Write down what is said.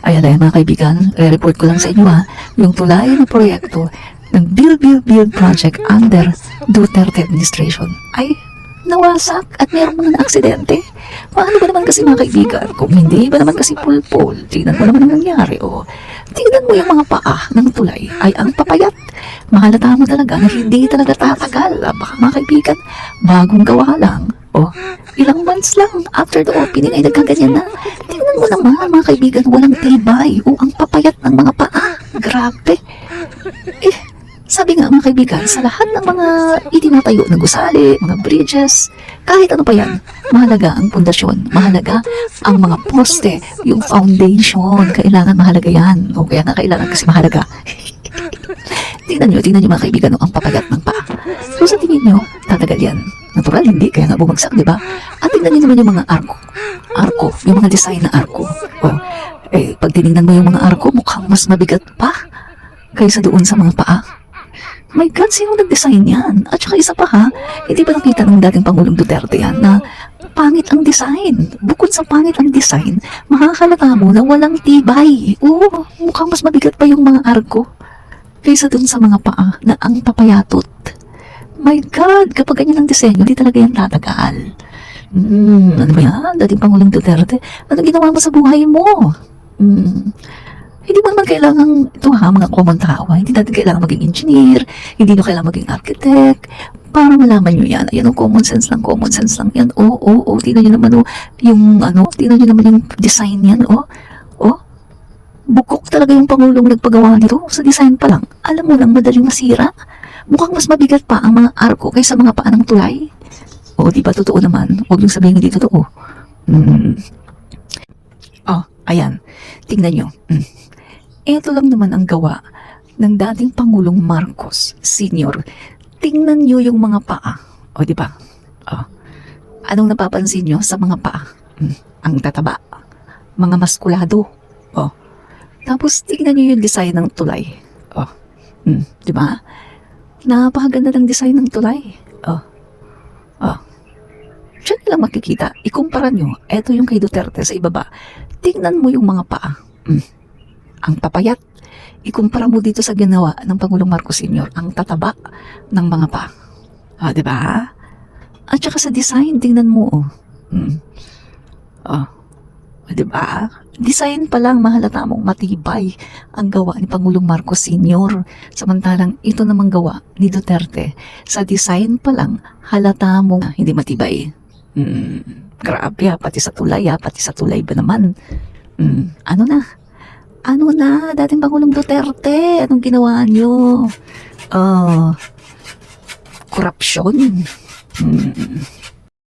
Ayan mga kaibigan, report ko lang sa inyo yung tulay na proyekto ng Build Project under Duterte administration ay nawasak at mayroong mga na-aksidente. Paano ba naman kasi mga kaibigan? Kung hindi ba naman kasi pulpul, tingnan mo naman ang nangyari. Tingnan mo yung mga paa ng tulay ay ang papayat. Mahalata mo talaga na hindi talaga tatagal. Baka mga kaibigan, bagong gawa lang. Ilang months lang after the opening ay nagkaganyan na. Tingnan mo naman mga kaibigan, walang tibay. Ang papayat ng mga paa. Grabe. Sabi nga mga kaibigan, sa lahat ng mga itinatayo na gusali, mga bridges, kahit ano pa yan, mahalaga ang pundasyon, mahalaga ang mga poste, yung foundation, kailangan mahalaga yan. Kaya nga kailangan kasi mahalaga. tingnan nyo mga kaibigan, ang papayat ng paa. So sa tingin nyo, tatagal yan. Natural, hindi, kaya nga bumagsak, di ba? At tingnan nyo naman yung mga arko, yung mga design na arko. Pag tinignan mo yung mga arko, mukhang mas mabigat pa kaysa doon sa mga paa. My God, sino nag-design yan? At saka isa pa hindi ba nakita ng dating Pangulong Duterte yan na pangit ang design? Bukod sa pangit ang design, makakalata mo na walang tibay. Mukhang mas mabigat pa yung mga arko kaysa dun sa mga paa na ang papayatot. My God, kapag ganyan ang disenyo, hindi talaga yan tatagal. Ano ba yan? Dating Pangulong Duterte, ano ginawa mo sa buhay mo? Hindi mo naman kailangan ito mga common tao. Hindi natin kailangan maging engineer, hindi nyo kailangan maging architect, para malaman nyo yan. Ayan, common sense lang yan. Tingnan nyo naman tingnan nyo naman yung design yan, bukok talaga yung Pangulong nagpagawa nito. Sa design pa lang, alam mo lang, madaling masira. Mukhang mas mabigat pa ang mga arko kaysa mga paa ng tulay. Di ba totoo naman? Huwag yung sabihin hindi totoo. Ayan, tingnan nyo. Ito lang naman ang gawa ng dating Pangulong Marcos Sr. Tingnan nyo yung mga paa. Di ba? Anong napapansin nyo sa mga paa? Ang tataba. Mga maskulado. Tapos tingnan nyo yung design ng tulay. Di ba? Napakaganda ng design ng tulay. Diyan lang makikita. Ikumpara nyo. Ito yung kay Duterte sa ibaba. Tingnan mo yung mga paa. Ang papayat. Ikumpara mo dito sa ginawa ng Pangulong Marcos Sr. Ang tataba ng mga paa. Diba? At saka sa design, tingnan mo. Diba? Design pa lang, mahalata mong matibay ang gawa ni Pangulong Marcos Sr. Samantalang ito namang gawa ni Duterte. Sa design pa lang, halata mong hindi matibay. Grabe pati sa tulay ba naman? Ano na, dating Pangulong Duterte, anong ginawa nyo? Korupsyon.